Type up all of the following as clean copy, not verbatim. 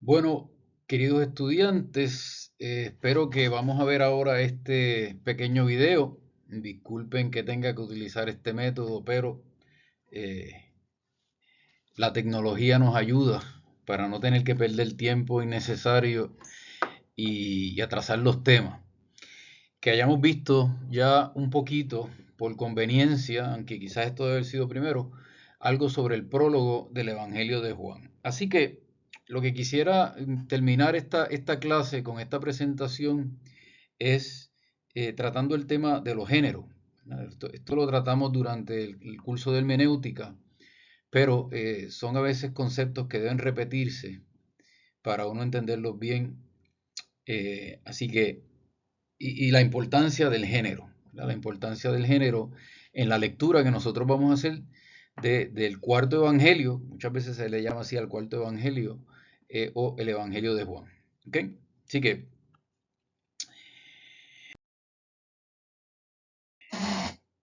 Bueno, queridos estudiantes, espero que vamos a ver ahora este pequeño video. Disculpen que tenga que utilizar este método, pero eh, la tecnología nos ayuda para no tener que perder tiempo innecesario y atrasar los temas. Que hayamos visto ya un poquito, por conveniencia, aunque quizás esto debe haber sido primero, algo sobre el prólogo del Evangelio de Juan. Así que lo que quisiera terminar esta clase con esta presentación es tratando el tema de los géneros. Esto lo tratamos durante el curso de hermenéutica, pero son a veces conceptos que deben repetirse para uno entenderlos bien. Así que y la importancia del género, ¿verdad? La importancia del género en la lectura que nosotros vamos a hacer del cuarto evangelio, muchas veces se le llama así al cuarto evangelio, o el evangelio de Juan. ¿Ok? Así que,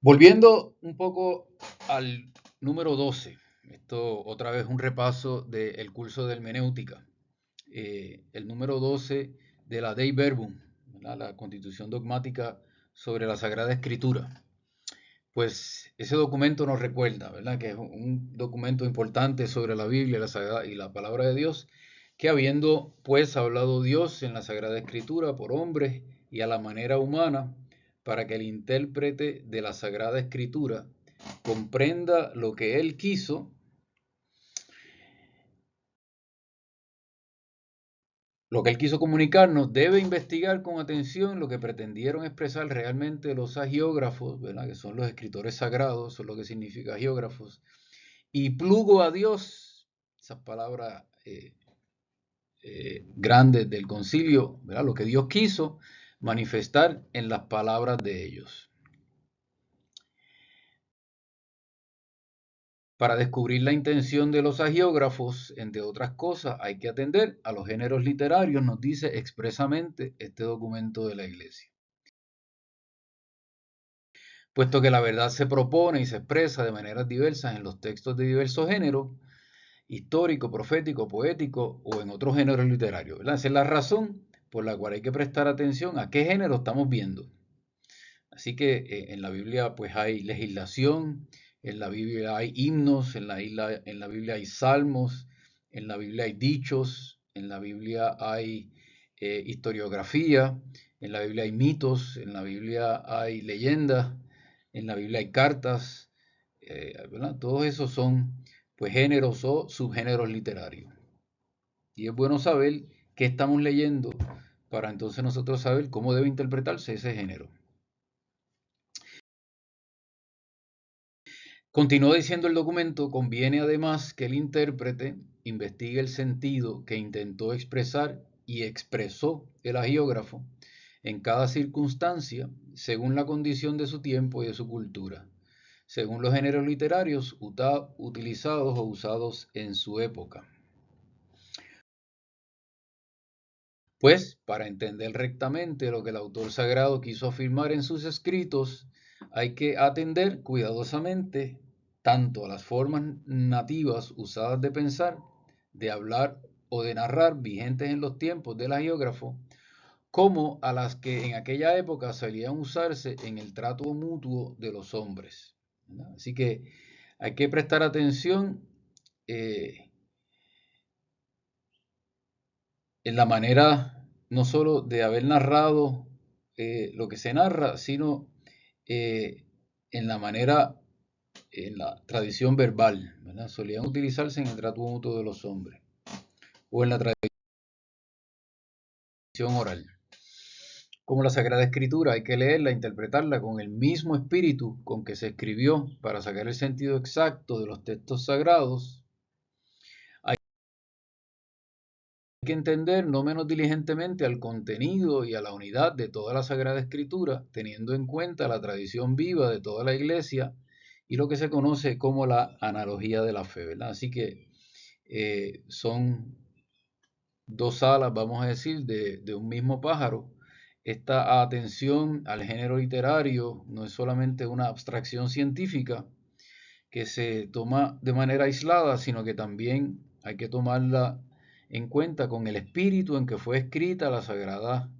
volviendo un poco al número 12, esto otra vez un repaso del curso de hermenéutica, el número 12 de la Dei Verbum, ¿verdad? La constitución dogmática sobre la Sagrada Escritura. Pues ese documento nos recuerda, ¿verdad? Que es un documento importante sobre la Biblia y la palabra de Dios, que habiendo pues hablado Dios en la Sagrada Escritura por hombres y a la manera humana, para que el intérprete de la Sagrada Escritura comprenda lo que él quiso, comunicarnos, debe investigar con atención lo que pretendieron expresar realmente los agiógrafos, ¿verdad? Que son los escritores sagrados, eso es lo que significa agiógrafos, y plugo a Dios, esas palabras grandes del concilio, ¿verdad? Lo que Dios quiso manifestar en las palabras de ellos. Para descubrir la intención de los agiógrafos, entre otras cosas, hay que atender a los géneros literarios, nos dice expresamente este documento de la Iglesia. Puesto que la verdad se propone y se expresa de maneras diversas en los textos de diversos géneros, histórico, profético, poético o en otros géneros literarios, ¿verdad? Esa es la razón por la cual hay que prestar atención a qué género estamos viendo. Así que en la Biblia pues hay legislación, en la Biblia hay himnos, en la Biblia hay salmos, en la Biblia hay dichos, en la Biblia hay historiografía, en la Biblia hay mitos, en la Biblia hay leyendas, en la Biblia hay cartas, ¿verdad? Todos esos son pues géneros o subgéneros literarios. Y es bueno saber qué estamos leyendo para entonces nosotros saber cómo debe interpretarse ese género. Continúa diciendo el documento, conviene además que el intérprete investigue el sentido que intentó expresar y expresó el agiógrafo en cada circunstancia según la condición de su tiempo y de su cultura, según los géneros literarios utilizados o usados en su época. Pues, para entender rectamente lo que el autor sagrado quiso afirmar en sus escritos, hay que atender cuidadosamente tanto a las formas nativas usadas de pensar, de hablar o de narrar vigentes en los tiempos del agiógrafo, como a las que en aquella época solían usarse en el trato mutuo de los hombres. ¿Verdad? Así que hay que prestar atención en la manera no solo de haber narrado lo que se narra, sino eh, en la manera, en la tradición verbal, ¿verdad? Solían utilizarse en el trato mutuo de los hombres o en la tradición oral. Como la Sagrada Escritura, hay que leerla, interpretarla con el mismo espíritu con que se escribió para sacar el sentido exacto de los textos sagrados. Hay que entender no menos diligentemente al contenido y a la unidad de toda la Sagrada Escritura, teniendo en cuenta la tradición viva de toda la Iglesia y lo que se conoce como la analogía de la fe, ¿verdad? Así que son dos alas, vamos a decir, de un mismo pájaro. Esta atención al género literario no es solamente una abstracción científica que se toma de manera aislada, sino que también hay que tomarla en cuenta con el espíritu en que fue escrita la Sagrada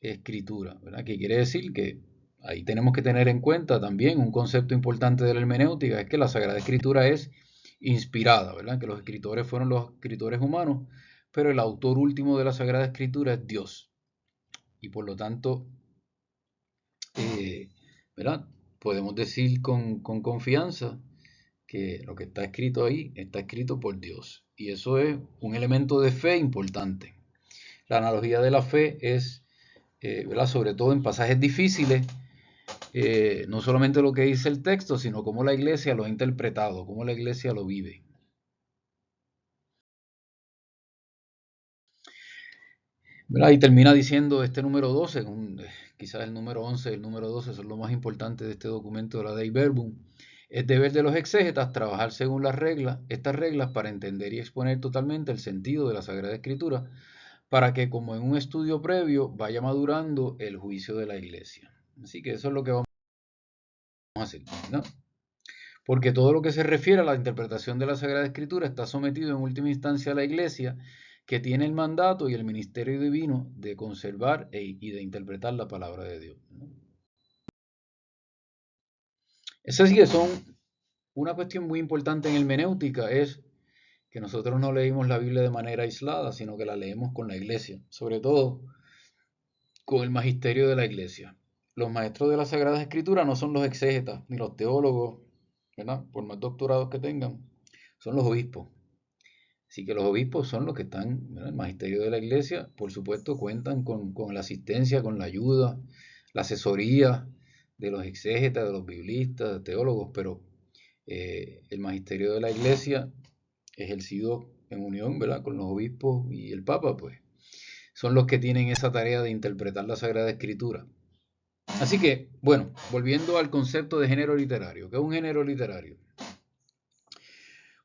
Escritura, ¿verdad? Que quiere decir que ahí tenemos que tener en cuenta también un concepto importante de la hermenéutica, es que la Sagrada Escritura es inspirada, ¿verdad? Que los escritores fueron los escritores humanos, pero el autor último de la Sagrada Escritura es Dios. Y por lo tanto, ¿verdad? Podemos decir con confianza que lo que está escrito ahí está escrito por Dios. Y eso es un elemento de fe importante. La analogía de la fe es, ¿verdad? Sobre todo en pasajes difíciles, no solamente lo que dice el texto, sino cómo la iglesia lo ha interpretado, cómo la iglesia lo vive. ¿Verdad? Y termina diciendo este número 12, quizás el número 11 y el número 12 son lo más importante de este documento de la Dei Verbum. Es deber de los exégetas trabajar según estas reglas para entender y exponer totalmente el sentido de la Sagrada Escritura, para que como en un estudio previo vaya madurando el juicio de la iglesia. Así que eso es lo que vamos a hacer, ¿no? Porque todo lo que se refiere a la interpretación de la Sagrada Escritura está sometido en última instancia a la iglesia, que tiene el mandato y el ministerio divino de conservar y de interpretar la palabra de Dios, ¿no? Es así que son una cuestión muy importante en hermenéutica, es que nosotros no leímos la Biblia de manera aislada, sino que la leemos con la iglesia, sobre todo con el magisterio de la iglesia. Los maestros de la Sagrada Escritura no son los exégetas ni los teólogos, ¿verdad? Por más doctorados que tengan, son los obispos. Así que los obispos son los que están en el magisterio de la iglesia. Por supuesto, cuentan con la asistencia, con la ayuda, la asesoría de los exégetas, de los biblistas, de teólogos, pero el magisterio de la iglesia, ejercido en unión, ¿verdad?, con los obispos y el Papa, pues son los que tienen esa tarea de interpretar la Sagrada Escritura. Así que, bueno, volviendo al concepto de género literario. ¿Qué es un género literario?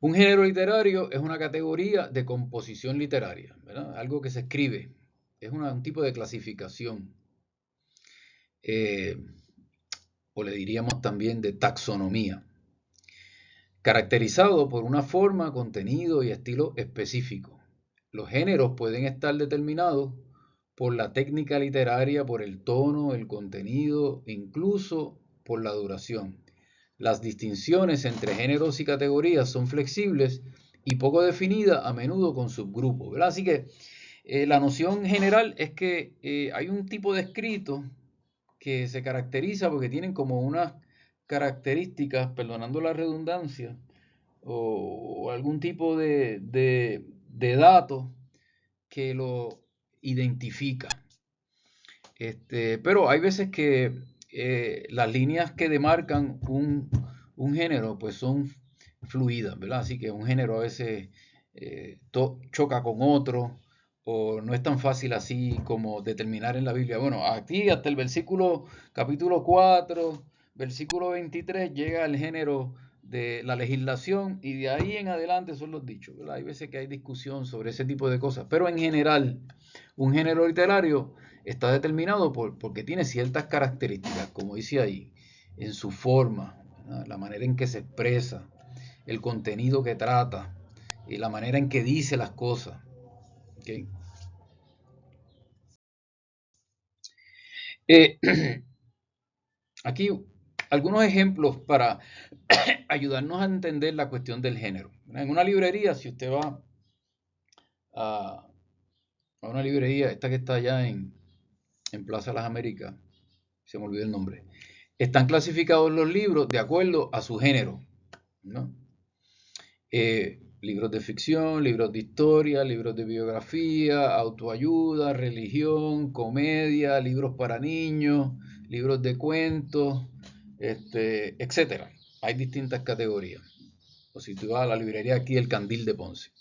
Un género literario es una categoría de composición literaria, ¿verdad? Algo que se escribe. Es un tipo de clasificación. O le diríamos también de taxonomía. Caracterizado por una forma, contenido y estilo específico. Los géneros pueden estar determinados por la técnica literaria, por el tono, el contenido, incluso por la duración. Las distinciones entre géneros y categorías son flexibles y poco definidas, a menudo con subgrupos, ¿verdad? Así que la noción general es que hay un tipo de escrito que se caracteriza porque tienen como unas características, perdonando la redundancia, o algún tipo de datos que lo identifica. Pero hay veces que las líneas que demarcan un género pues son fluidas, ¿verdad? Así que un género a veces choca con otro, o no es tan fácil así como determinar en la Biblia. Bueno, aquí hasta el capítulo 4, versículo 23, llega el género de la legislación, y de ahí en adelante son los dichos, ¿verdad? Hay veces que hay discusión sobre ese tipo de cosas, pero en general, un género literario está determinado porque tiene ciertas características, como dice ahí, en su forma, ¿verdad?, la manera en que se expresa, el contenido que trata y la manera en que dice las cosas. ¿Okay? Aquí algunos ejemplos para ayudarnos a entender la cuestión del género. En una librería, si usted va a, a una librería, esta que está allá en Plaza Las Américas, se me olvidó el nombre, están clasificados los libros de acuerdo a su género, ¿no? Libros de ficción, libros de historia, libros de biografía, autoayuda, religión, comedia, libros para niños, libros de cuentos, etcétera. Hay distintas categorías. O si tú vas a la librería aquí, el Candil de Ponce.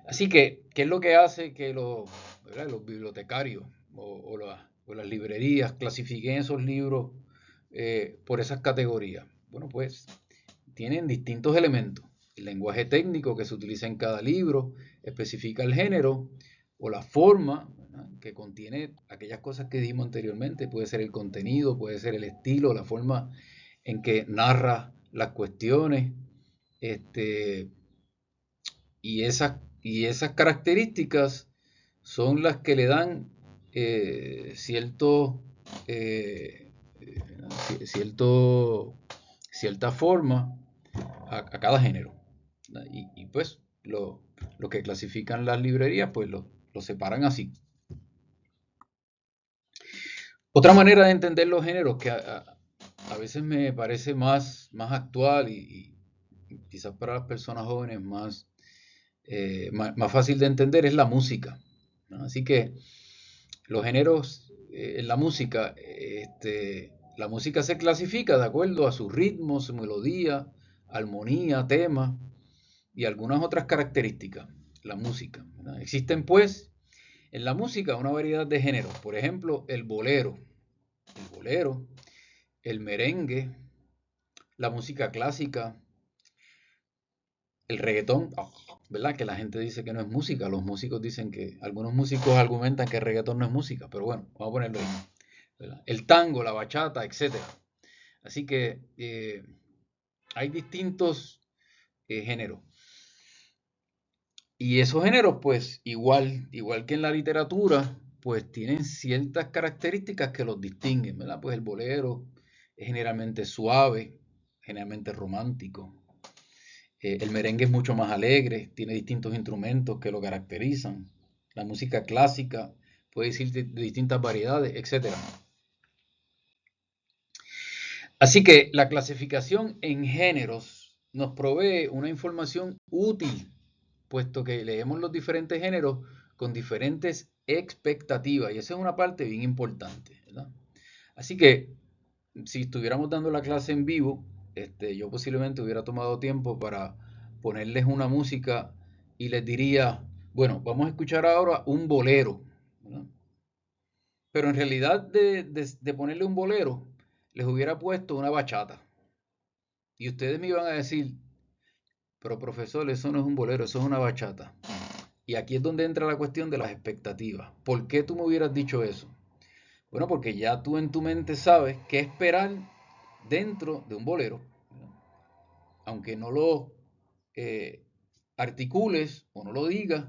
Así que, ¿qué es lo que hace que los bibliotecarios o las librerías clasifiquen esos libros por esas categorías? Bueno, pues tienen distintos elementos. El lenguaje técnico que se utiliza en cada libro especifica el género o la forma, ¿verdad?, que contiene aquellas cosas que dijimos anteriormente. Puede ser el contenido, puede ser el estilo, la forma en que narra las cuestiones. Y esas Y esas características son las que le dan cierto, cierto, cierta forma a cada género. Y pues lo que clasifican las librerías, pues lo separan así. Otra manera de entender los géneros que a veces me parece más actual y quizás para las personas jóvenes más fácil de entender es la música, ¿no? Así que los géneros en la música se clasifica de acuerdo a sus ritmos, su melodía, armonía, tema y algunas otras características. La música, ¿verdad? Existen pues en la música una variedad de géneros. Por ejemplo, el bolero, el merengue, la música clásica, el reggaetón, ¿verdad? Que la gente dice que no es música. Los músicos dicen que, algunos músicos argumentan que el reggaetón no es música, pero bueno, vamos a ponerlo ahí, ¿verdad? El tango, la bachata, etcétera. Así que hay distintos géneros. Y esos géneros, pues, igual que en la literatura, pues tienen ciertas características que los distinguen, ¿verdad? Pues el bolero es generalmente suave, generalmente romántico. El merengue es mucho más alegre, tiene distintos instrumentos que lo caracterizan. La música clásica puede decir de distintas variedades, etcétera. Así que la clasificación en géneros nos provee una información útil, puesto que leemos los diferentes géneros con diferentes expectativas, y esa es una parte bien importante, ¿verdad? Así que si estuviéramos dando la clase en vivo, yo posiblemente hubiera tomado tiempo para ponerles una música y les diría, bueno, vamos a escuchar ahora un bolero, ¿verdad? Pero en realidad de ponerle un bolero, les hubiera puesto una bachata. Y ustedes me iban a decir, pero profesor, eso no es un bolero, eso es una bachata. Y aquí es donde entra la cuestión de las expectativas. ¿Por qué tú me hubieras dicho eso? Bueno, porque ya tú en tu mente sabes qué esperar dentro de un bolero, aunque no lo eh, articules o no lo digas,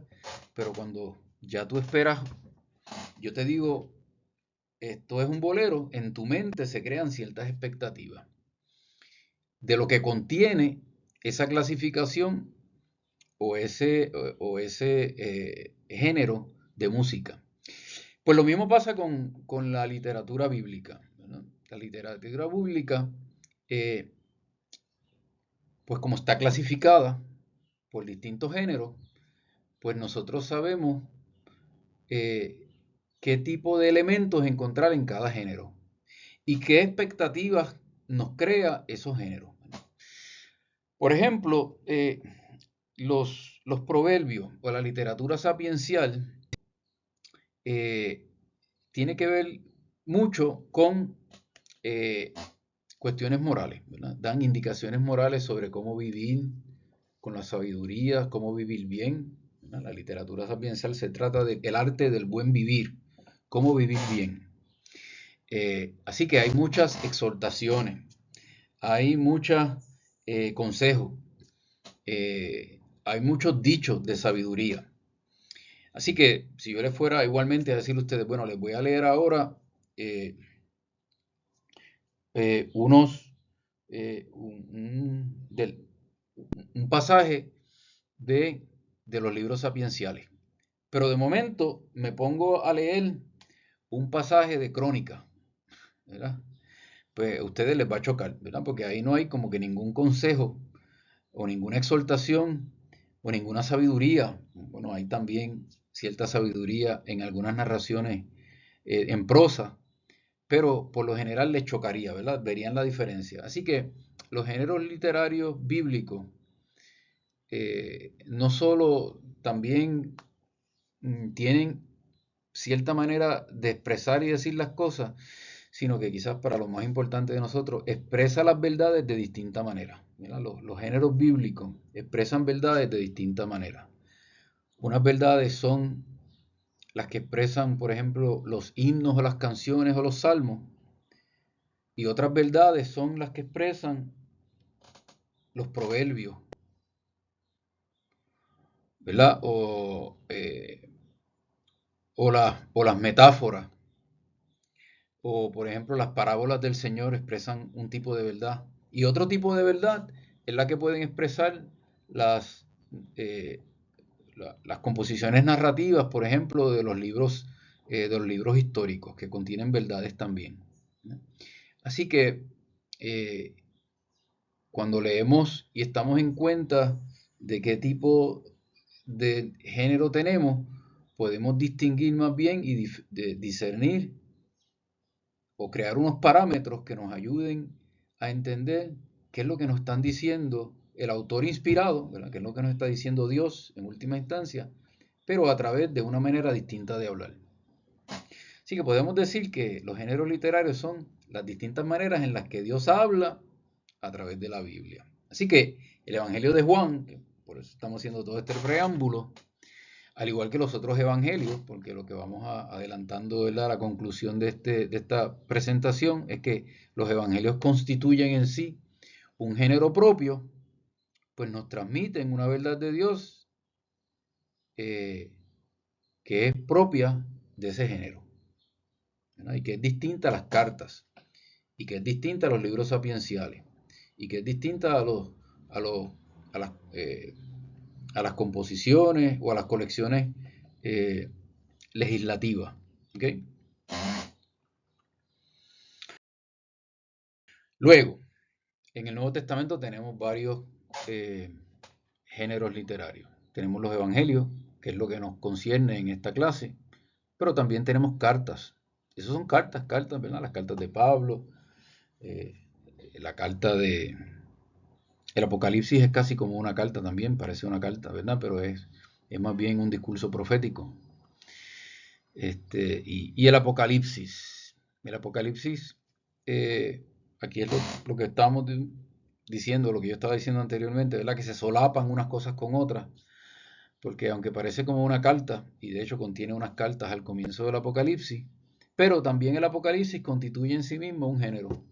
pero cuando ya tú esperas, yo te digo, esto es un bolero, en tu mente se crean ciertas expectativas de lo que contiene esa clasificación o ese género de música. Pues lo mismo pasa con la literatura bíblica, ¿verdad? La literatura bíblica, eh, pues como está clasificada por distintos géneros, pues nosotros sabemos eh, qué tipo de elementos encontrar en cada género y qué expectativas nos crea esos géneros. Por ejemplo, los proverbios o la literatura sapiencial eh, tiene que ver mucho con eh, cuestiones morales, ¿verdad? Dan indicaciones morales sobre cómo vivir con la sabiduría, cómo vivir bien, ¿verdad? La literatura sapiencial se trata del arte del buen vivir, cómo vivir bien. Así que hay muchas exhortaciones, hay muchos consejos, hay muchos dichos de sabiduría. Así que si yo les fuera igualmente a decirle a ustedes, bueno, les voy a leer ahora eh, unos un pasaje de los libros sapienciales. Pero de momento me pongo a leer un pasaje de Crónica, ¿verdad? Pues a ustedes les va a chocar, ¿verdad? Porque ahí no hay como que ningún consejo o ninguna exhortación o ninguna sabiduría. Bueno, hay también cierta sabiduría en algunas narraciones en prosa, pero por lo general les chocaría, ¿verdad? Verían la diferencia. Así que los géneros literarios bíblicos no solo también tienen cierta manera de expresar y decir las cosas, sino que quizás para lo más importante de nosotros, expresa las verdades de distinta manera. Mira, los géneros bíblicos expresan verdades de distinta manera. Unas verdades son las que expresan, por ejemplo, los himnos o las canciones o los salmos, y otras verdades son las que expresan los proverbios, ¿verdad? O las metáforas, o por ejemplo las parábolas del Señor expresan un tipo de verdad. Y otro tipo de verdad es la que pueden expresar las, eh, las composiciones narrativas, por ejemplo, de los libros históricos, que contienen verdades también, ¿no? Así que eh, cuando leemos y estamos en cuenta de qué tipo de género tenemos, podemos distinguir más bien y discernir o crear unos parámetros que nos ayuden a entender qué es lo que nos están diciendo el autor inspirado, ¿verdad? Qué es lo que nos está diciendo Dios en última instancia, pero a través de una manera distinta de hablar. Así que podemos decir que los géneros literarios son las distintas maneras en las que Dios habla a través de la Biblia. Así que el Evangelio de Juan, que por eso estamos haciendo todo este preámbulo, al igual que los otros evangelios, porque lo que vamos adelantando, ¿verdad?, la conclusión de esta presentación es que los evangelios constituyen en sí un género propio, pues nos transmiten una verdad de Dios eh, que es propia de ese género, ¿verdad? Y que es distinta a las cartas, y que es distinta a los libros sapienciales, y que es distinta a, los, a, las, a las composiciones o a las colecciones eh, legislativas. ¿Okay? Luego, en el Nuevo Testamento tenemos varios eh, géneros literarios. Tenemos los evangelios, que es lo que nos concierne en esta clase, pero también tenemos cartas. Esas son cartas, cartas, ¿verdad? Las cartas de Pablo, eh, la carta de... El Apocalipsis es casi como una carta también, parece una carta, ¿verdad? Pero es más bien un discurso profético. Y el Apocalipsis. El Apocalipsis, aquí es lo que estábamos diciendo, lo que yo estaba diciendo anteriormente, ¿verdad? Que se solapan unas cosas con otras, porque aunque parece como una carta, y de hecho contiene unas cartas al comienzo del Apocalipsis, pero también el Apocalipsis constituye en sí mismo un género,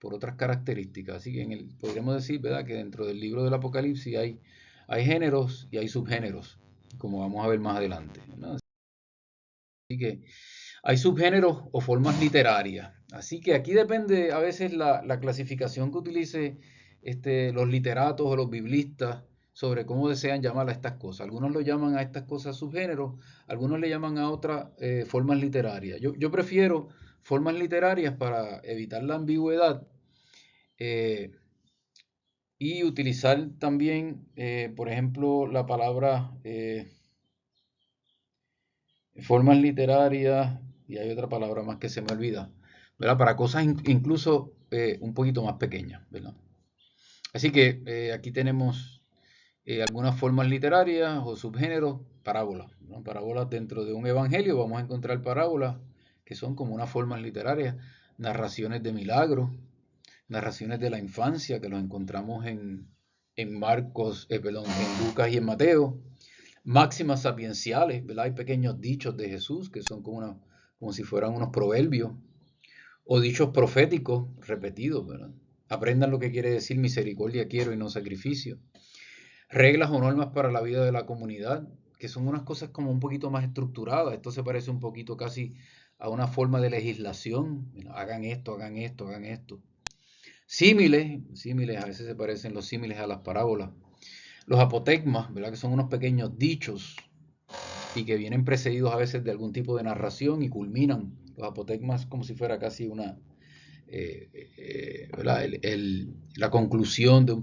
por otras características. Así que podríamos decir, ¿verdad?, que dentro del libro del Apocalipsis hay géneros y hay subgéneros, como vamos a ver más adelante, ¿no? Así que hay subgéneros o formas literarias. Así que aquí depende a veces la clasificación que utilice los literatos o los biblistas sobre cómo desean llamar a estas cosas. Algunos lo llaman a estas cosas subgéneros, algunos le llaman a otras formas literarias. Yo prefiero formas literarias para evitar la ambigüedad eh, y utilizar también, por ejemplo, la palabra formas literarias, y hay otra palabra más que se me olvida, ¿verdad? Para cosas incluso un poquito más pequeñas, ¿verdad? Así que aquí tenemos algunas formas literarias o subgéneros, parábolas, ¿no? Parábolas dentro de un evangelio, vamos a encontrar parábolas que son como unas formas literarias, narraciones de milagros, narraciones de la infancia que los encontramos en Marcos, perdón, en Lucas y en Mateo, máximas sapienciales, ¿verdad? Hay pequeños dichos de Jesús que son como si fueran unos proverbios o dichos proféticos repetidos, ¿verdad? Aprendan lo que quiere decir misericordia quiero y no sacrificio. Reglas o normas para la vida de la comunidad, que son unas cosas como un poquito más estructuradas. Esto se parece un poquito casi a una forma de legislación. Hagan esto, hagan esto, hagan esto. Símiles, a veces se parecen los símiles a las parábolas. Los apotegmas, ¿verdad? Que son unos pequeños dichos y que vienen precedidos a veces de algún tipo de narración y culminan los apotegmas como si fuera casi ¿verdad? La conclusión de un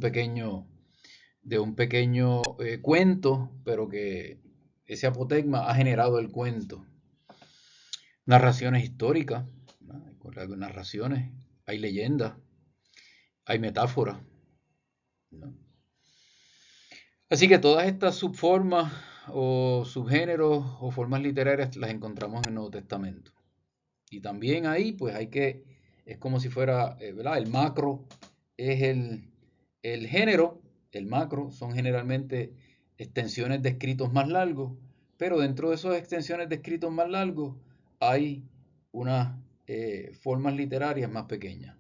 pequeño cuento, pero que ese apotegma ha generado el cuento. Narraciones históricas, ¿no? Hay narraciones, hay leyendas, hay metáforas, ¿no? Así que todas estas subformas o subgéneros o formas literarias las encontramos en el Nuevo Testamento. Y también ahí, pues es como si fuera, ¿verdad? El macro es el género, el macro son generalmente extensiones de escritos más largos, pero dentro de esas extensiones de escritos más largos hay unas formas literarias más pequeñas.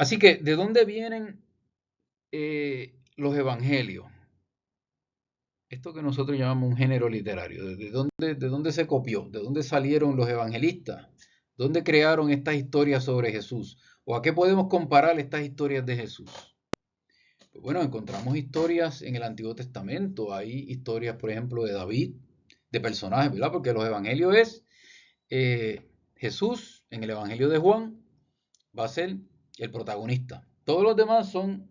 Así que, ¿de dónde vienen los evangelios? Esto que nosotros llamamos un género literario. ¿De dónde se copió? ¿De dónde salieron los evangelistas? ¿Dónde crearon estas historias sobre Jesús? ¿O a qué podemos comparar estas historias de Jesús? Pues bueno, encontramos historias en el Antiguo Testamento. Hay historias, por ejemplo, de David, de personajes, ¿verdad? Porque los evangelios es Jesús, en el Evangelio de Juan, va a ser el protagonista. Todos los demás son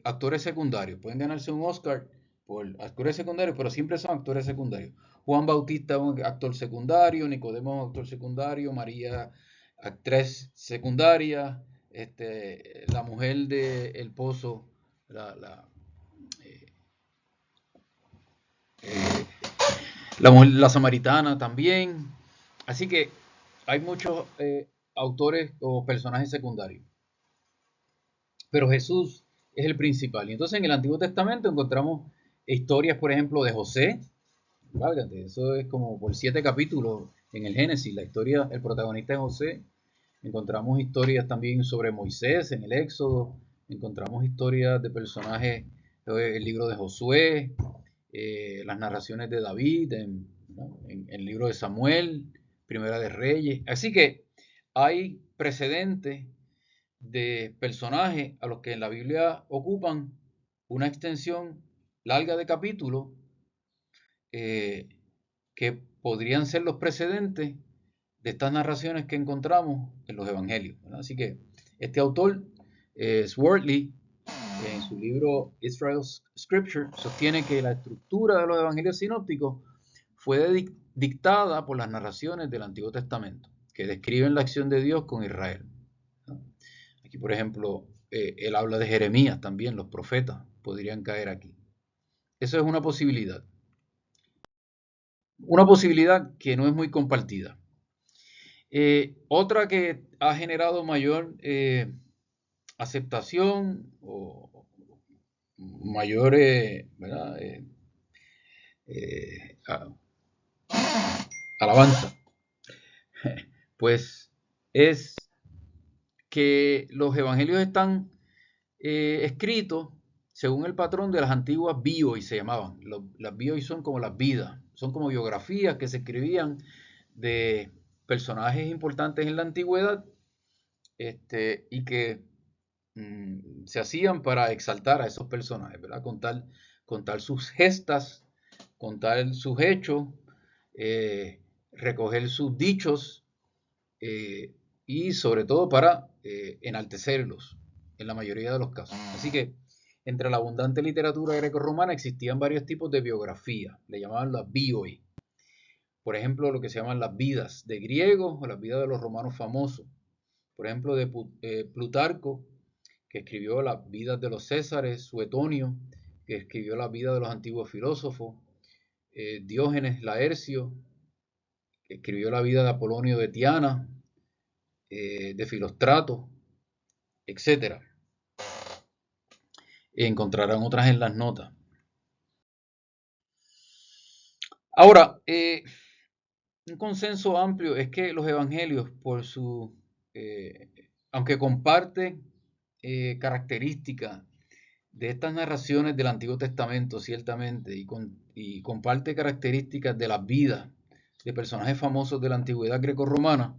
actores secundarios. Pueden ganarse un Oscar por actores secundarios, pero siempre son actores secundarios. Juan Bautista es un actor secundario, Nicodemo es un actor secundario, María actriz secundaria, la mujer del pozo, eh, eh, la samaritana también. Así que hay muchos autores o personajes secundarios. Pero Jesús es el principal. Y entonces en el Antiguo Testamento encontramos historias, por ejemplo, de José. Válgate, eso es como por 7 capítulos en el Génesis. La historia, el protagonista es José. Encontramos historias también sobre Moisés en el Éxodo. Encontramos historias de personajes, el libro de Josué, las narraciones de David, en el libro de Samuel, Primera de Reyes. Así que hay precedentes de personajes a los que en la Biblia ocupan una extensión larga de capítulos que podrían ser los precedentes de estas narraciones que encontramos en los evangelios, ¿verdad? Así que este autor, Swartley, en su libro Israel's Scripture, sostiene que la estructura de los evangelios sinópticos fue dictada por las narraciones del Antiguo Testamento, que describen la acción de Dios con Israel. Aquí, por ejemplo, él habla de Jeremías también, los profetas podrían caer aquí. Eso es una posibilidad. Una posibilidad que no es muy compartida. Otra que ha generado mayor aceptación o mayor ¿verdad? Alabanza, pues es que los evangelios están escritos según el patrón de las antiguas bioi, se llamaban. Las bioi son como las vidas, son como biografías que se escribían de personajes importantes en la antigüedad y que se hacían para exaltar a esos personajes, ¿verdad? Contar sus gestas, contar sus hechos, recoger sus dichos y sobre todo para enaltecerlos en la mayoría de los casos. Así que entre la abundante literatura grecorromana existían varios tipos de biografía, le llamaban las bioi. Por ejemplo, lo que se llaman las vidas de griegos o las vidas de los romanos famosos. Por ejemplo, de Plutarco, que escribió las vidas de los Césares, Suetonio, que escribió las vidas de los antiguos filósofos, Diógenes Laercio, que escribió la vida de Apolonio de Tiana, de Filostrato, etc. Encontrarán otras en las notas. Ahora, un consenso amplio es que los evangelios, aunque comparte características de estas narraciones del Antiguo Testamento, ciertamente, y comparte características de las vidas de personajes famosos de la antigüedad grecorromana,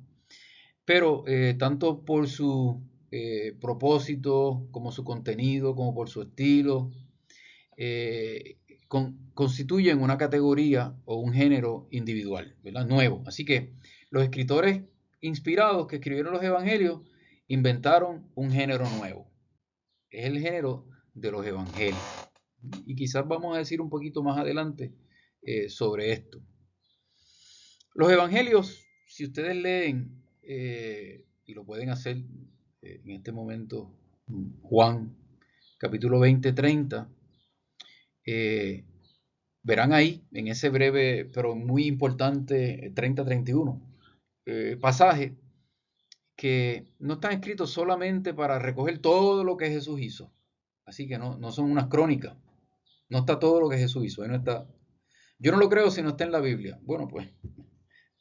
pero tanto por su propósito, como su contenido, como por su estilo, constituyen una categoría o un género individual, ¿verdad? Nuevo. Así que los escritores inspirados que escribieron los evangelios inventaron un género nuevo. Es el género de los evangelios. Y quizás vamos a decir un poquito más adelante sobre esto. Los evangelios, si ustedes leen, y lo pueden hacer en este momento, Juan, capítulo 20-30, verán ahí, en ese breve, pero muy importante, 30-31, pasaje, que no están escritos solamente para recoger todo lo que Jesús hizo. Así que no son unas crónicas. No está todo lo que Jesús hizo. Ahí no está. Yo no lo creo si no está en la Biblia. Bueno, pues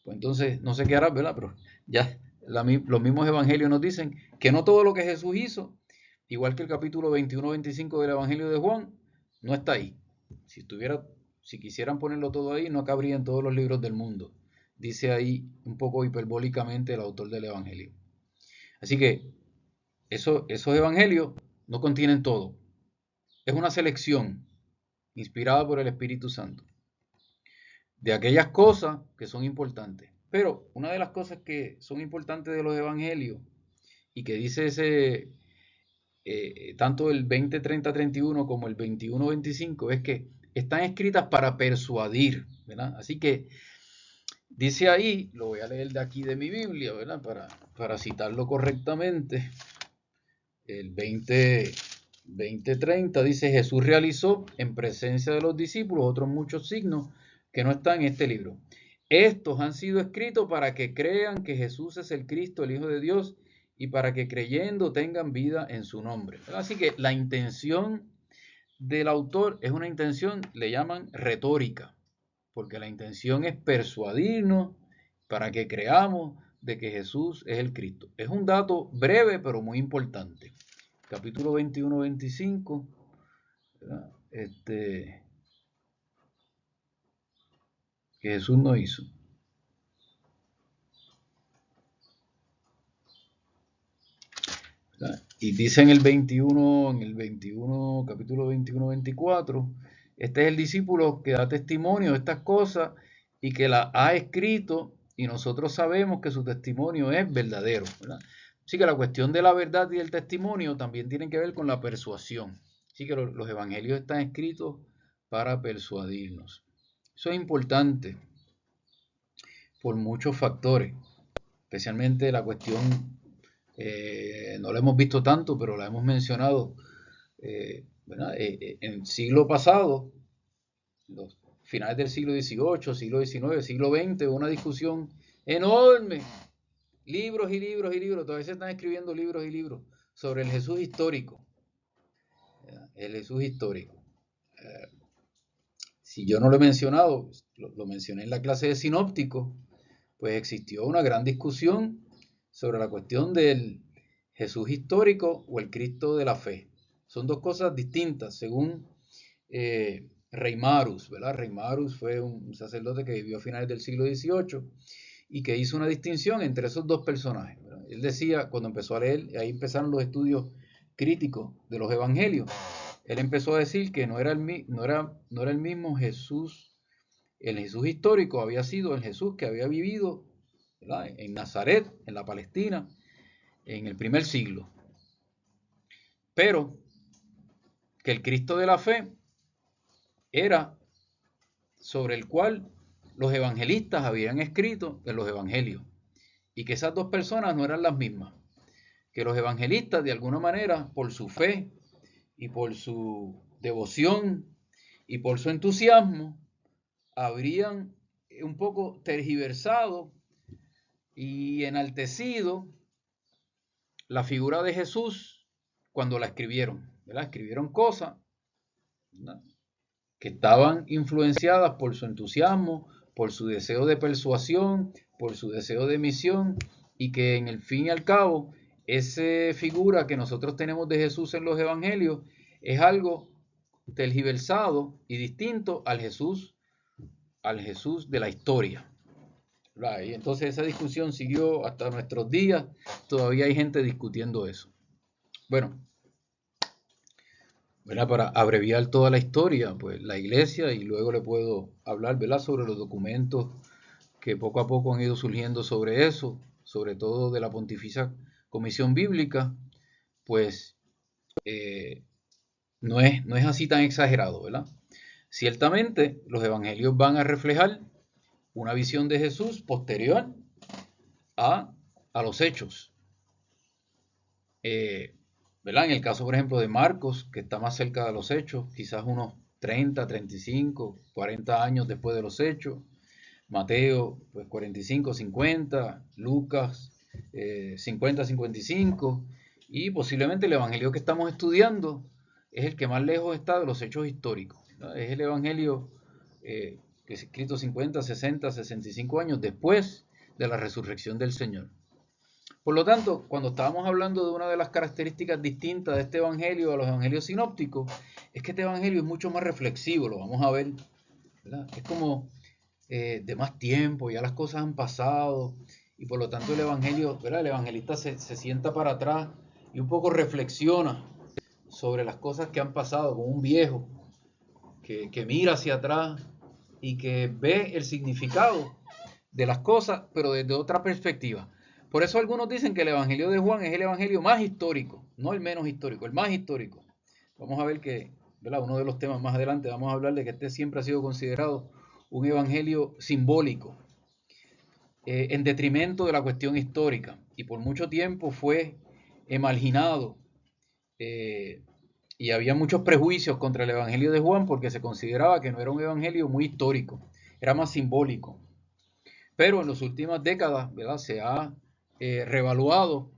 entonces no sé qué hará, ¿verdad? Pero ya los mismos evangelios nos dicen que no todo lo que Jesús hizo, igual que el capítulo 21-25 del Evangelio de Juan, no está ahí. Si quisieran ponerlo todo ahí, no cabría en todos los libros del mundo. Dice ahí un poco hiperbólicamente el autor del Evangelio. Así que esos evangelios no contienen todo. Es una selección inspirada por el Espíritu Santo de aquellas cosas que son importantes. Pero una de las cosas que son importantes de los evangelios y que dice tanto el 20, 30, 31 como el 21, 25 es que están escritas para persuadir, ¿verdad? Así que dice ahí, lo voy a leer de aquí de mi Biblia, ¿verdad? Para citarlo correctamente. El 20:30 dice: Jesús realizó en presencia de los discípulos otros muchos signos que no están en este libro. Estos han sido escritos para que crean que Jesús es el Cristo, el Hijo de Dios, y para que creyendo tengan vida en su nombre. Así que la intención del autor es una intención, le llaman retórica, porque la intención es persuadirnos para que creamos de que Jesús es el Cristo. Es un dato breve pero muy importante. Capítulo 21-25, que Jesús no hizo. Y dice en el 21, capítulo 21-24, este es el discípulo que da testimonio de estas cosas y que las ha escrito, y nosotros sabemos que su testimonio es verdadero, ¿verdad? Así que la cuestión de la verdad y el testimonio también tienen que ver con la persuasión. Así que los evangelios están escritos para persuadirnos. Eso es importante por muchos factores, especialmente la cuestión, no la hemos visto tanto, pero la hemos mencionado, en el siglo pasado, los finales del siglo XVIII, siglo XIX, siglo XX, una discusión enorme, libros y libros y libros, todavía se están escribiendo libros y libros sobre el Jesús histórico, el Jesús histórico. Si yo no lo he mencionado, lo mencioné en la clase de sinóptico, pues existió una gran discusión sobre la cuestión del Jesús histórico o el Cristo de la fe. Son dos cosas distintas, según Reimarus, ¿verdad? Reimarus fue un sacerdote que vivió a finales del siglo XVIII y que hizo una distinción entre esos dos personajes, ¿verdad? Él decía, cuando empezó a leer, ahí empezaron los estudios críticos de los evangelios, él empezó a decir que no era el mismo Jesús. El Jesús histórico había sido el Jesús que había vivido, ¿verdad?, en Nazaret, en la Palestina, en el primer siglo. Pero que el Cristo de la fe era sobre el cual los evangelistas habían escrito en los evangelios, y que esas dos personas no eran las mismas, que los evangelistas de alguna manera, por su fe y por su devoción y por su entusiasmo, habrían un poco tergiversado y enaltecido la figura de Jesús cuando la escribieron, ¿verdad? Escribieron cosas, ¿verdad?, que estaban influenciadas por su entusiasmo, por su deseo de persuasión, por su deseo de misión, y que en el fin y al cabo, esa figura que nosotros tenemos de Jesús en los evangelios es algo tergiversado y distinto al Jesús de la historia. Y entonces esa discusión siguió hasta nuestros días, todavía hay gente discutiendo eso. Bueno, ¿verdad?, para abreviar toda la historia, pues la iglesia, y luego le puedo hablar, ¿verdad?, sobre los documentos que poco a poco han ido surgiendo sobre eso, sobre todo de la Pontificia Comisión Bíblica, pues no es así tan exagerado, ¿verdad? Ciertamente los evangelios van a reflejar una visión de Jesús posterior a los hechos. ¿Verdad? En el caso, por ejemplo, de Marcos, que está más cerca de los hechos, quizás unos 30, 35, 40 años después de los hechos. Mateo, pues 45, 50, Lucas, 50, 55, y posiblemente el evangelio que estamos estudiando es el que más lejos está de los hechos históricos, ¿no? Es el evangelio que es escrito 50, 60, 65 años después de la resurrección del Señor. Por lo tanto, cuando estábamos hablando de una de las características distintas de este evangelio a los evangelios sinópticos, es que este evangelio es mucho más reflexivo, lo vamos a ver, ¿verdad? Es como de más tiempo, ya las cosas han pasado, y por lo tanto el evangelio, ¿verdad? El evangelista se sienta para atrás y un poco reflexiona sobre las cosas que han pasado, como un viejo que mira hacia atrás y que ve el significado de las cosas, pero desde otra perspectiva. Por eso algunos dicen que el Evangelio de Juan es el Evangelio más histórico, no el menos histórico, el más histórico. Vamos a ver que, ¿verdad? Uno de los temas más adelante, vamos a hablar de que este siempre ha sido considerado un Evangelio simbólico, en detrimento de la cuestión histórica, y por mucho tiempo fue marginado, eh, y había muchos prejuicios contra el Evangelio de Juan porque se consideraba que no era un Evangelio muy histórico, era más simbólico. Pero en las últimas décadas, ¿verdad? Se ha reevaluado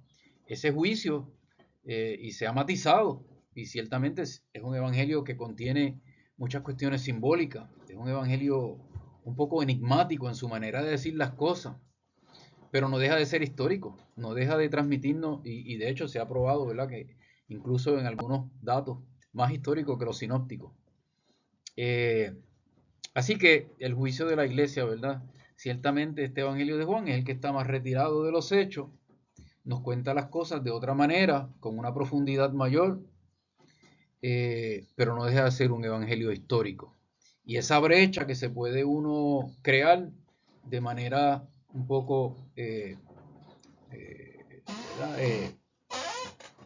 ese juicio, y se ha matizado. Y ciertamente es un evangelio que contiene muchas cuestiones simbólicas. Es un evangelio un poco enigmático en su manera de decir las cosas, pero no deja de ser histórico, no deja de transmitirnos, y de hecho se ha probado, ¿verdad? Que incluso en algunos datos más históricos que los sinópticos. Eh, Así que el juicio de la iglesia, ¿verdad? Ciertamente este Evangelio de Juan es el que está más retirado de los hechos, nos cuenta las cosas de otra manera, con una profundidad mayor, pero no deja de ser un Evangelio histórico. Y esa brecha que se puede uno crear de manera un poco eh,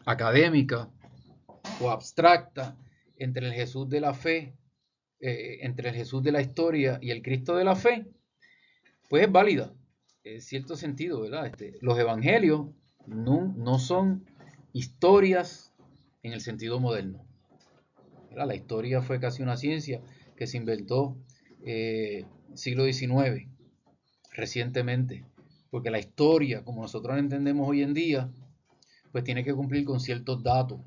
académica o abstracta entre el Jesús de la fe, entre el Jesús de la historia y el Cristo de la fe, pues es válida, en cierto sentido, ¿verdad? Los evangelios no son historias en el sentido moderno, ¿verdad? La historia fue casi una ciencia que se inventó siglo XIX, recientemente, porque la historia, como nosotros la entendemos hoy en día, pues tiene que cumplir con ciertos datos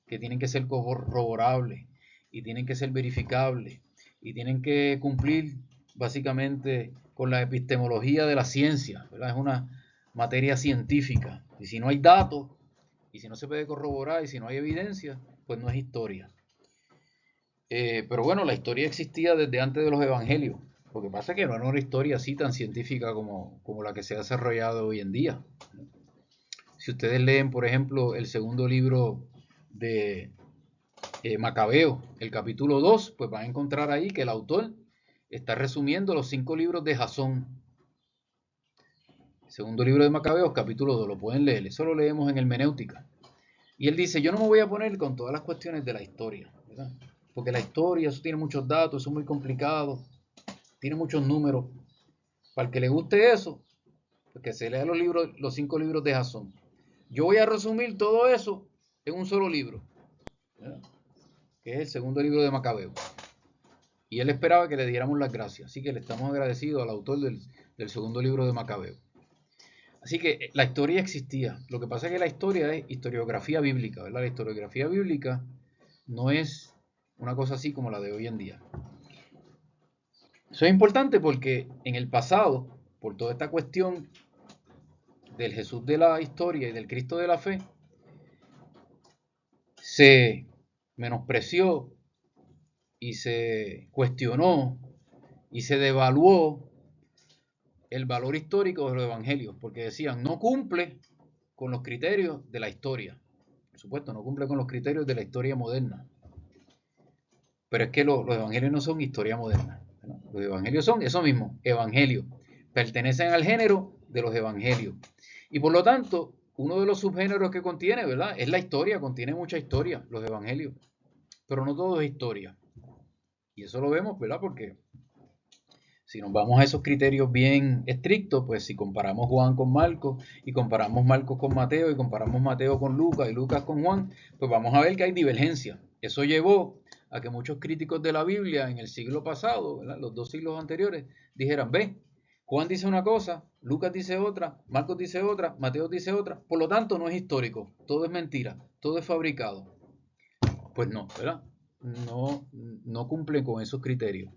que tienen que ser corroborables y tienen que ser verificables y tienen que cumplir básicamente con la epistemología de la ciencia, ¿verdad? Es una materia científica, y si no hay datos y si no se puede corroborar y si no hay evidencia, pues no es historia. Pero bueno, la historia existía desde antes de los evangelios. Lo que pasa es que no era una historia así tan científica como la que se ha desarrollado hoy en día. Si ustedes leen, por ejemplo, el segundo libro de Macabeo, el capítulo 2, pues van a encontrar ahí que el autor está resumiendo los 5 libros de Jasón. Segundo libro de Macabeos, capítulo 2, lo pueden leer, eso lo leemos en Hermenéutica. Y él dice, yo no me voy a poner con todas las cuestiones de la historia, ¿verdad? Porque la historia, eso tiene muchos datos, eso es muy complicado, tiene muchos números. Para el que le guste eso, pues que se lea los 5 libros de Jasón. Yo voy a resumir todo eso en un solo libro, ¿verdad? Que es el segundo libro de Macabeo. Y él esperaba que le diéramos las gracias, así que le estamos agradecidos al autor del segundo libro de Macabeo. Así que la historia existía. Lo que pasa es que la historia es historiografía bíblica, ¿verdad? La historiografía bíblica no es una cosa así como la de hoy en día. Eso es importante porque en el pasado, por toda esta cuestión del Jesús de la historia y del Cristo de la fe, se menospreció y se cuestionó y se devaluó el valor histórico de los evangelios, porque decían, no cumple con los criterios de la historia. Por supuesto, no cumple con los criterios de la historia moderna. Pero es que los evangelios no son historia moderna, ¿no? Los evangelios son eso mismo, evangelios. Pertenecen al género de los evangelios. Y por lo tanto, uno de los subgéneros que contiene, ¿verdad? Es la historia, contiene mucha historia, los evangelios. Pero no todo es historia. Y eso lo vemos, ¿verdad? Porque si nos vamos a esos criterios bien estrictos, pues si comparamos Juan con Marcos y comparamos Marcos con Mateo y comparamos Mateo con Lucas y Lucas con Juan, pues vamos a ver que hay divergencia. Eso llevó a que muchos críticos de la Biblia en el siglo pasado, ¿verdad? Los 2 siglos anteriores, dijeran, ve, Juan dice una cosa, Lucas dice otra, Marcos dice otra, Mateo dice otra, por lo tanto no es histórico, todo es mentira, todo es fabricado. Pues no, ¿verdad? No cumple con esos criterios.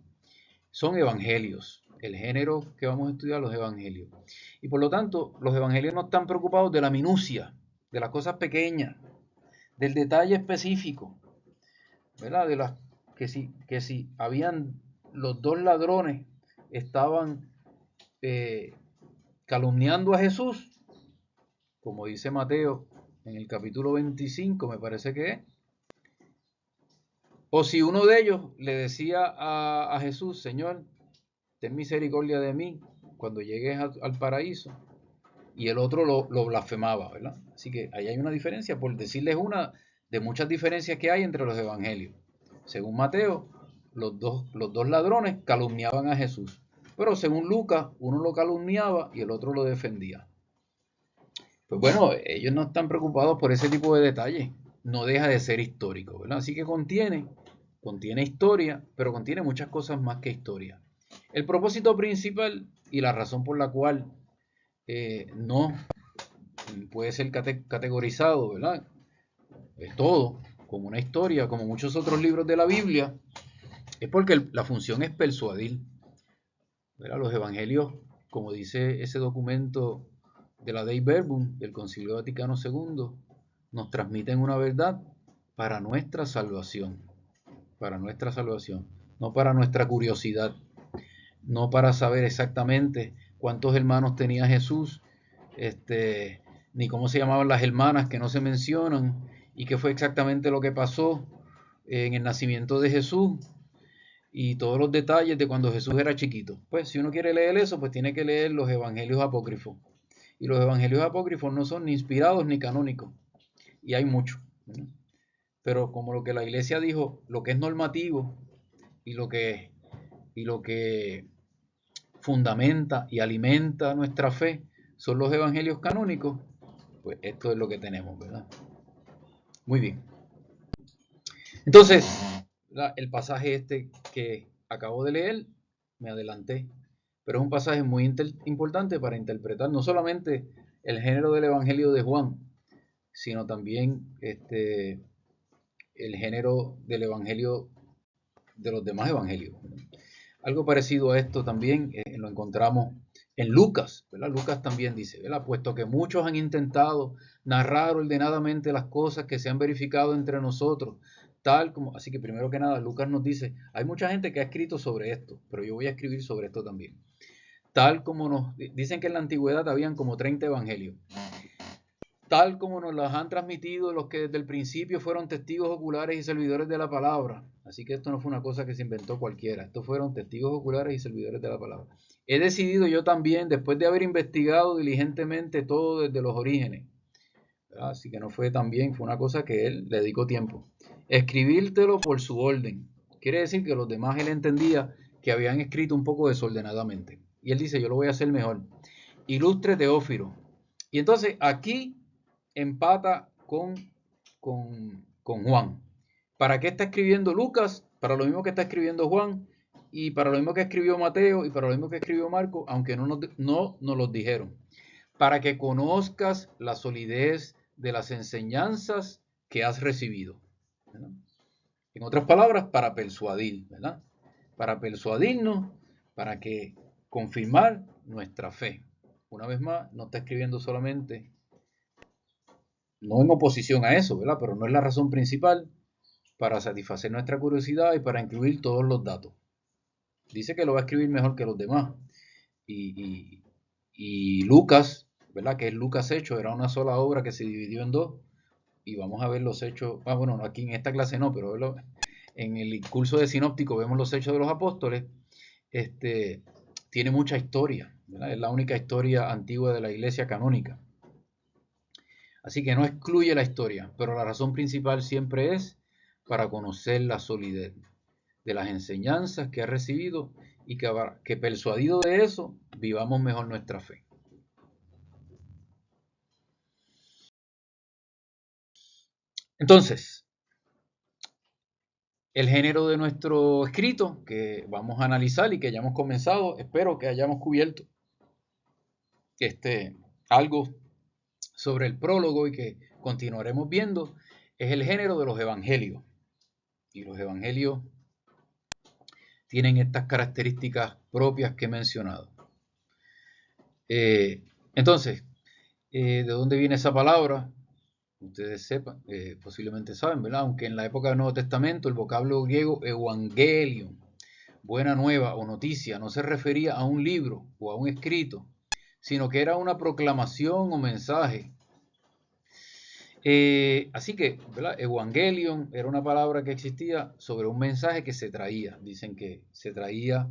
Son evangelios, el género que vamos a estudiar, los evangelios. Y por lo tanto, los evangelios no están preocupados de la minucia, de las cosas pequeñas, del detalle específico, ¿verdad? De las que si habían los dos ladrones estaban calumniando a Jesús, como dice Mateo en el capítulo 25, me parece que es, o si uno de ellos le decía a Jesús, Señor, ten misericordia de mí cuando llegues al paraíso, y el otro lo blasfemaba, ¿verdad? Así que ahí hay una diferencia, por decirles una de muchas diferencias que hay entre los evangelios. Según Mateo, los dos ladrones calumniaban a Jesús, pero según Lucas, uno lo calumniaba y el otro lo defendía. Pues bueno, ellos no están preocupados por ese tipo de detalles, no deja de ser histórico, ¿verdad? Así que contiene historia, pero contiene muchas cosas más que historia. El propósito principal y la razón por la cual no puede ser categorizado, ¿verdad? Es todo, como una historia, como muchos otros libros de la Biblia, es porque la función es persuadir, ¿verdad? Los evangelios, como dice ese documento de la Dei Verbum del Concilio Vaticano II, nos transmiten una verdad para nuestra salvación, no para nuestra curiosidad, no para saber exactamente cuántos hermanos tenía Jesús, ni cómo se llamaban las hermanas que no se mencionan, y qué fue exactamente lo que pasó en el nacimiento de Jesús, y todos los detalles de cuando Jesús era chiquito. Pues si uno quiere leer eso, pues tiene que leer los evangelios apócrifos. Y los evangelios apócrifos no son ni inspirados ni canónicos, y hay muchos, ¿no? Pero como lo que la iglesia dijo, lo que es normativo y lo que fundamenta y alimenta nuestra fe son los evangelios canónicos, pues esto es lo que tenemos, ¿verdad? Muy bien. Entonces, el pasaje este que acabo de leer, me adelanté, pero es un pasaje muy importante para interpretar no solamente el género del evangelio de Juan, sino también el género del evangelio de los demás evangelios. Algo parecido a esto también lo encontramos en Lucas, ¿verdad? Lucas también dice, ¿verdad? Puesto que muchos han intentado narrar ordenadamente las cosas que se han verificado entre nosotros, tal como, así que primero que nada, Lucas nos dice, hay mucha gente que ha escrito sobre esto, pero yo voy a escribir sobre esto también. Tal como nos dicen que en la antigüedad habían como 30 evangelios. Tal como nos las han transmitido los que desde el principio fueron testigos oculares y servidores de la palabra. Así que esto no fue una cosa que se inventó cualquiera. Estos fueron testigos oculares y servidores de la palabra. He decidido yo también, después de haber investigado diligentemente todo desde los orígenes, ¿verdad? Así que no fue también, fue una cosa que él le dedicó tiempo. Escribírtelo por su orden. Quiere decir que los demás él entendía que habían escrito un poco desordenadamente. Y él dice, yo lo voy a hacer mejor. Ilustre Teófilo. Y entonces aquí empata con Juan. ¿Para qué está escribiendo Lucas? Para lo mismo que está escribiendo Juan, y para lo mismo que escribió Mateo, y para lo mismo que escribió Marco, aunque no nos los dijeron. Para que conozcas la solidez de las enseñanzas que has recibido, ¿verdad? En otras palabras, para persuadir, ¿verdad? Para persuadirnos, para que confirmar nuestra fe. Una vez más, no está escribiendo solamente, no en oposición a eso, ¿verdad? Pero no es la razón principal, para satisfacer nuestra curiosidad y para incluir todos los datos. Dice que lo va a escribir mejor que los demás. Y Lucas, ¿verdad? Que es Lucas Hechos, era una sola obra que se dividió en dos. Y vamos a ver los hechos, bueno, aquí en esta clase no, pero en el curso de sinóptico vemos los hechos de los apóstoles. Tiene mucha historia, ¿verdad? Es la única historia antigua de la iglesia canónica. Así que no excluye la historia, pero la razón principal siempre es para conocer la solidez de las enseñanzas que ha recibido y que persuadido de eso vivamos mejor nuestra fe. Entonces, el género de nuestro escrito que vamos a analizar y que ya hemos comenzado, espero que hayamos cubierto algo sobre el prólogo y que continuaremos viendo, es el género de los evangelios. Y los evangelios tienen estas características propias que he mencionado. Entonces, ¿de dónde viene esa palabra? Ustedes sepan, posiblemente saben, ¿verdad? Aunque en la época del Nuevo Testamento el vocablo griego evangelion, buena nueva o noticia, no se refería a un libro o a un escrito, sino que era una proclamación o mensaje. Así que, ¿verdad? Evangelion era una palabra que existía sobre un mensaje que se traía. Dicen que se traía,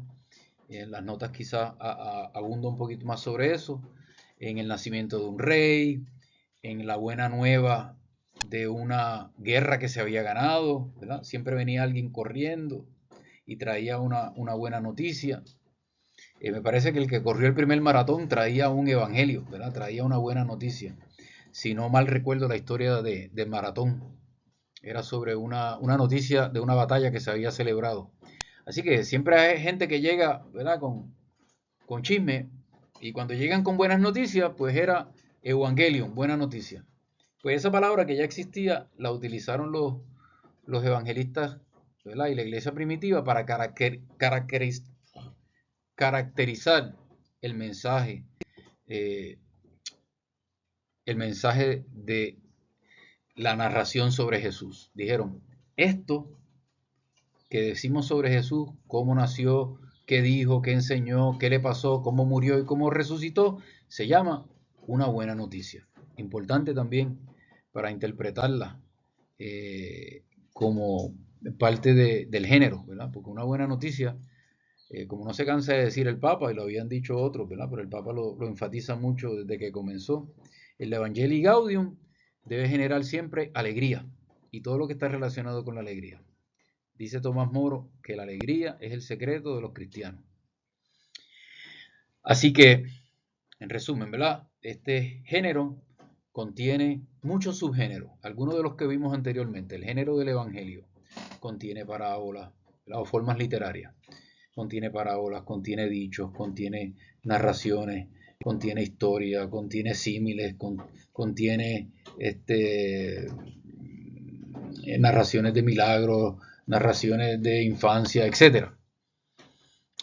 en las notas quizás abunda un poquito más sobre eso, en el nacimiento de un rey, en la buena nueva de una guerra que se había ganado, ¿verdad? Siempre venía alguien corriendo y traía una buena noticia. Me parece que el que corrió el primer maratón traía un evangelio, ¿verdad? Traía una buena noticia. Si no mal recuerdo la historia de maratón, era sobre una noticia de una batalla que se había celebrado. Así que siempre hay gente que llega, ¿verdad? Con chisme, y cuando llegan con buenas noticias, pues era evangelion, buena noticia. Pues esa palabra que ya existía la utilizaron los evangelistas, ¿verdad? Y la iglesia primitiva para caracterizar el mensaje de la narración sobre Jesús. Dijeron, esto que decimos sobre Jesús, cómo nació, qué dijo, qué enseñó, qué le pasó, cómo murió y cómo resucitó, se llama una buena noticia. Importante también para interpretarla como parte del género, ¿verdad? Porque una buena noticia, como no se cansa de decir el Papa, y lo habían dicho otros, ¿verdad? Pero el Papa lo enfatiza mucho desde que comenzó, el Evangelii Gaudium debe generar siempre alegría y todo lo que está relacionado con la alegría. Dice Tomás Moro que la alegría es el secreto de los cristianos. Así que, en resumen, ¿verdad? Este género contiene muchos subgéneros, algunos de los que vimos anteriormente. El género del Evangelio contiene parábolas o formas literarias, contiene parábolas, contiene dichos, contiene narraciones, contiene historia, contiene símiles, contiene narraciones de milagros, narraciones de infancia, etc.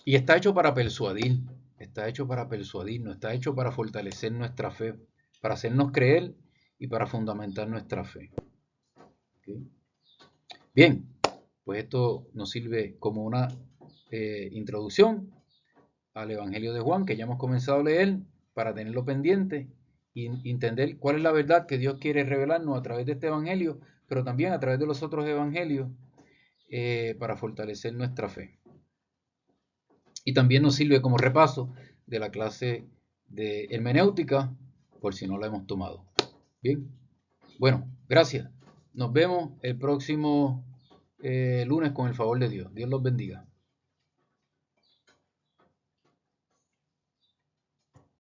Y está hecho para persuadir, está hecho para persuadirnos, está hecho para fortalecer nuestra fe, para hacernos creer y para fundamentar nuestra fe. ¿Okay? Bien, pues esto nos sirve como una introducción al Evangelio de Juan, que ya hemos comenzado a leer, para tenerlo pendiente y entender cuál es la verdad que Dios quiere revelarnos a través de este Evangelio, pero también a través de los otros Evangelios, para fortalecer nuestra fe. Y también nos sirve como repaso de la clase de hermenéutica, por si no la hemos tomado. Bien, bueno, gracias. Nos vemos el próximo lunes con el favor de Dios. Dios los bendiga.